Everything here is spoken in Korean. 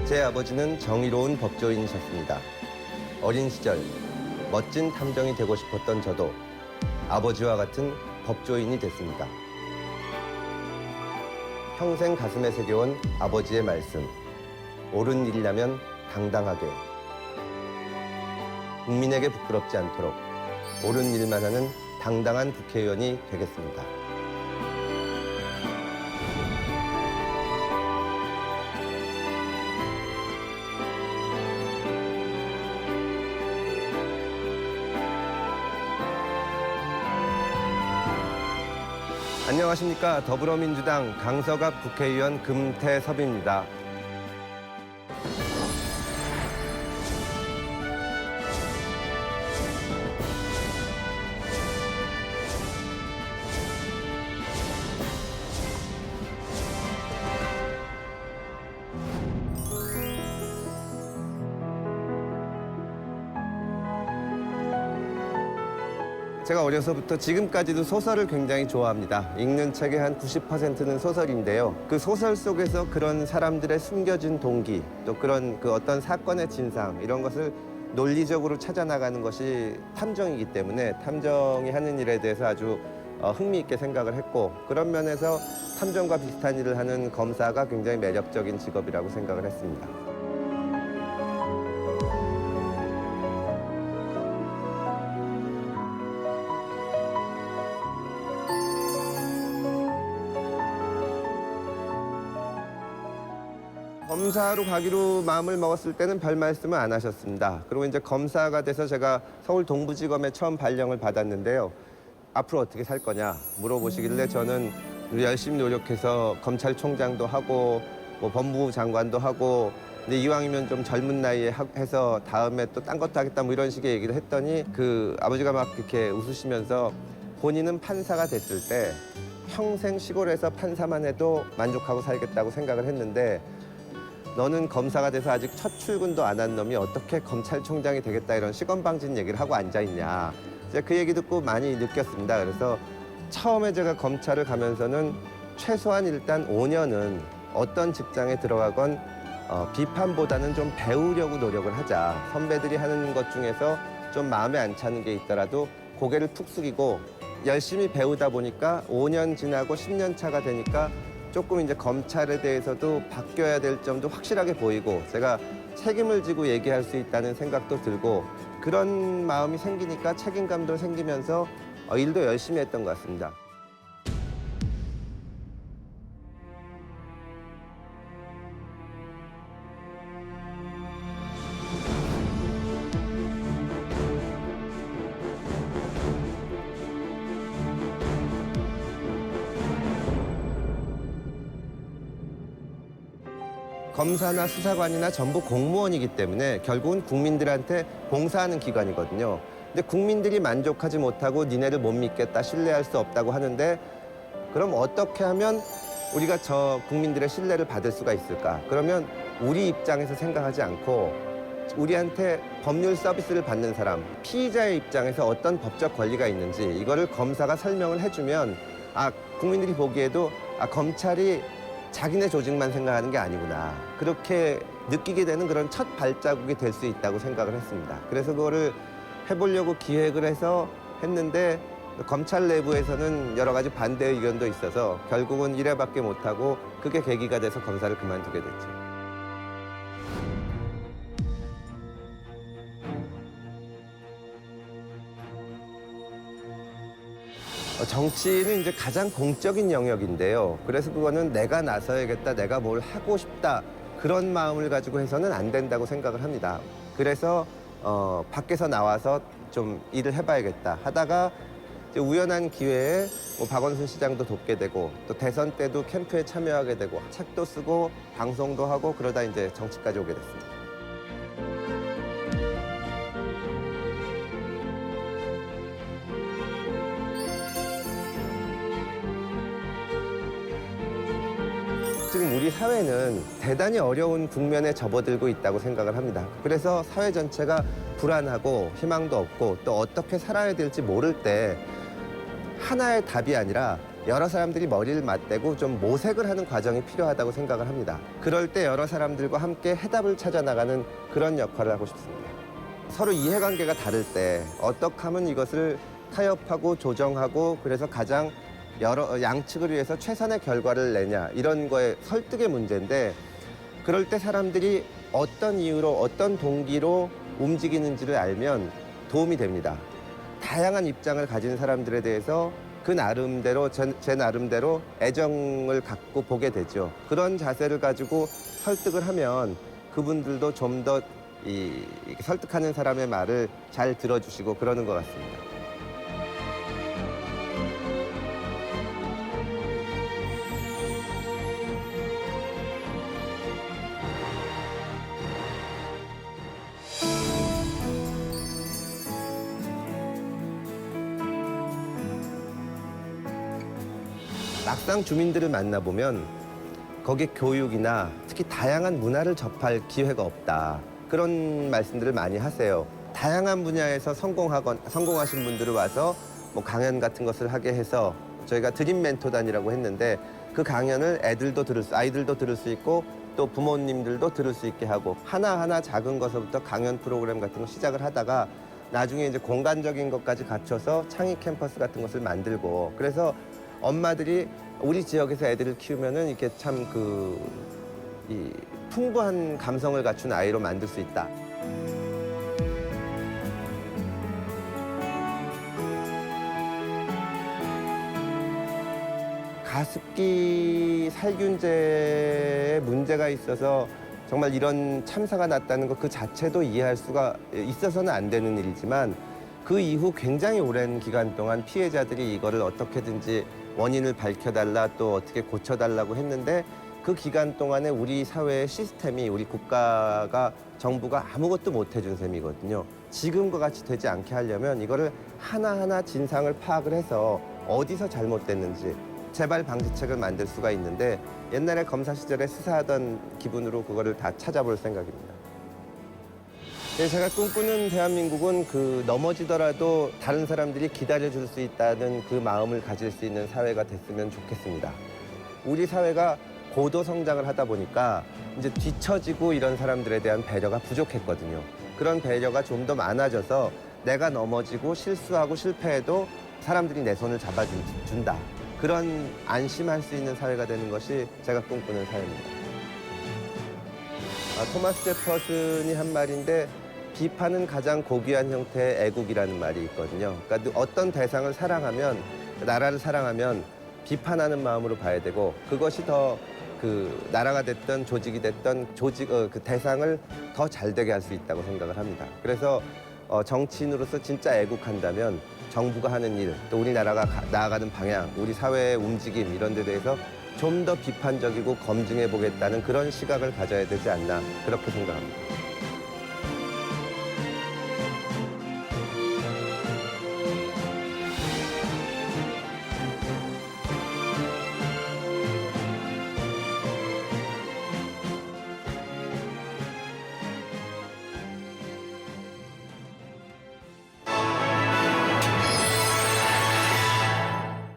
제 아버지는 정의로운 법조인이셨습니다. 어린 시절 멋진 탐정이 되고 싶었던 저도 아버지와 같은 법조인이 됐습니다. 평생 가슴에 새겨온 아버지의 말씀. 옳은 일이라면 당당하게. 국민에게 부끄럽지 않도록 옳은 일만 하는 당당한 국회의원이 되겠습니다. 안녕하십니까. 더불어민주당 강서갑 국회의원 금태섭입니다. 제가 어려서부터 지금까지도 소설을 굉장히 좋아합니다. 읽는 책의 한 90%는 소설인데요. 그 소설 속에서 그런 사람들의 숨겨진 동기, 또 그런 그 어떤 사건의 진상, 이런 것을 논리적으로 찾아나가는 것이 탐정이기 때문에 탐정이 하는 일에 대해서 아주 흥미있게 생각을 했고, 그런 면에서 탐정과 비슷한 일을 하는 검사가 굉장히 매력적인 직업이라고 생각을 했습니다. 검사로 가기로 마음을 먹었을 때는 별 말씀을 안 하셨습니다. 그리고 이제 검사가 돼서 제가 서울 동부지검에 처음 발령을 받았는데요. 앞으로 어떻게 살 거냐 물어보시길래 저는 열심히 노력해서 검찰총장도 하고 뭐 법무부 장관도 하고, 근데 이왕이면 좀 젊은 나이에 해서 다음에 또 딴 것도 하겠다 뭐 이런 식의 얘기를 했더니 그 아버지가 막 이렇게 웃으시면서 본인은 판사가 됐을 때 평생 시골에서 판사만 해도 만족하고 살겠다고 생각을 했는데, 너는 검사가 돼서 아직 첫 출근도 안 한 놈이 어떻게 검찰총장이 되겠다 이런 시건방진 얘기를 하고 앉아있냐. 제가 그 얘기 듣고 많이 느꼈습니다. 그래서 처음에 제가 검찰을 가면서는 최소한 일단 5년은 어떤 직장에 들어가건 비판보다는 좀 배우려고 노력을 하자. 선배들이 하는 것 중에서 좀 마음에 안 차는 게 있더라도 고개를 푹 숙이고 열심히 배우다 보니까 5년 지나고 10년 차가 되니까 조금 이제 검찰에 대해서도 바뀌어야 될 점도 확실하게 보이고, 제가 책임을 지고 얘기할 수 있다는 생각도 들고, 그런 마음이 생기니까 책임감도 생기면서 일도 열심히 했던 것 같습니다. 검사나 수사관이나 전부 공무원이기 때문에 결국은 국민들한테 봉사하는 기관이거든요. 근데 국민들이 만족하지 못하고 니네를 못 믿겠다, 신뢰할 수 없다고 하는데, 그럼 어떻게 하면 우리가 저 국민들의 신뢰를 받을 수가 있을까? 그러면 우리 입장에서 생각하지 않고 우리한테 법률 서비스를 받는 사람, 피의자의 입장에서 어떤 법적 권리가 있는지 이거를 검사가 설명을 해주면 국민들이 보기에도 검찰이 자기네 조직만 생각하는 게 아니구나, 그렇게 느끼게 되는 그런 첫 발자국이 될 수 있다고 생각을 했습니다. 그래서 그거를 해보려고 기획을 해서 했는데, 검찰 내부에서는 여러 가지 반대 의견도 있어서 결국은 1회밖에 못하고 그게 계기가 돼서 검사를 그만두게 됐죠. 정치는 이제 가장 공적인 영역인데요. 그래서 그거는 내가 나서야겠다, 내가 뭘 하고 싶다, 그런 마음을 가지고 해서는 안 된다고 생각을 합니다. 그래서 밖에서 나와서 좀 일을 해봐야겠다 하다가 이제 우연한 기회에 뭐 박원순 시장도 돕게 되고, 또 대선 때도 캠프에 참여하게 되고, 책도 쓰고 방송도 하고, 그러다 이제 정치까지 오게 됐습니다. 지금 우리 사회는 대단히 어려운 국면에 접어들고 있다고 생각을 합니다. 그래서 사회 전체가 불안하고 희망도 없고 또 어떻게 살아야 될지 모를 때 하나의 답이 아니라 여러 사람들이 머리를 맞대고 좀 모색을 하는 과정이 필요하다고 생각을 합니다. 그럴 때 여러 사람들과 함께 해답을 찾아 나가는 그런 역할을 하고 싶습니다. 서로 이해관계가 다를 때 어떻게 하면 이것을 타협하고 조정하고 그래서 가장 여러 양측을 위해서 최선의 결과를 내냐 이런 거에 설득의 문제인데 그럴 때 사람들이 어떤 이유로 어떤 동기로 움직이는지를 알면 도움이 됩니다. 다양한 입장을 가진 사람들에 대해서 그 나름대로 제 나름대로 애정을 갖고 보게 되죠. 그런 자세를 가지고 설득을 하면 그분들도 좀 더 설득하는 사람의 말을 잘 들어주시고 그러는 것 같습니다. 막상 주민들을 만나보면 거기에 교육이나 특히 다양한 문화를 접할 기회가 없다. 그런 말씀들을 많이 하세요. 다양한 분야에서 성공하신 분들을 와서 뭐 강연 같은 것을 하게 해서 저희가 드림 멘토단이라고 했는데 그 강연을 아이들도 들을 수 있고 또 부모님들도 들을 수 있게 하고 하나하나 작은 것부터 강연 프로그램 같은 거 시작을 하다가 나중에 이제 공간적인 것까지 갖춰서 창의 캠퍼스 같은 것을 만들고 그래서 엄마들이 우리 지역에서 애들을 키우면은 이렇게 참 이 풍부한 감성을 갖춘 아이로 만들 수 있다. 가습기 살균제에 문제가 있어서 정말 이런 참사가 났다는 것 그 자체도 이해할 수가 있어서는 안 되는 일이지만 그 이후 굉장히 오랜 기간 동안 피해자들이 이거를 어떻게든지 원인을 밝혀달라 또 어떻게 고쳐달라고 했는데 그 기간 동안에 우리 사회의 시스템이 우리 국가가 정부가 아무것도 못 해준 셈이거든요. 지금과 같이 되지 않게 하려면 이거를 하나하나 진상을 파악을 해서 어디서 잘못됐는지 재발 방지책을 만들 수가 있는데 옛날에 검사 시절에 수사하던 기분으로 그거를 다 찾아볼 생각입니다. 네, 제가 꿈꾸는 대한민국은 넘어지더라도 다른 사람들이 기다려줄 수 있다는 그 마음을 가질 수 있는 사회가 됐으면 좋겠습니다. 우리 사회가 고도 성장을 하다 보니까 이제 뒤처지고 이런 사람들에 대한 배려가 부족했거든요. 그런 배려가 좀 더 많아져서 내가 넘어지고 실수하고 실패해도 사람들이 내 손을 잡아준다. 그런 안심할 수 있는 사회가 되는 것이 제가 꿈꾸는 사회입니다. 토마스 제퍼슨이 한 말인데 비판은 가장 고귀한 형태의 애국이라는 말이 있거든요. 그러니까 어떤 대상을 사랑하면, 나라를 사랑하면 비판하는 마음으로 봐야 되고 그것이 더 나라가 됐든 조직이 됐든 그 대상을 더 잘되게 할 수 있다고 생각을 합니다. 그래서 정치인으로서 진짜 애국한다면 정부가 하는 일, 또 우리나라가 나아가는 방향, 우리 사회의 움직임 이런 데 대해서 좀 더 비판적이고 검증해 보겠다는 그런 시각을 가져야 되지 않나 그렇게 생각합니다.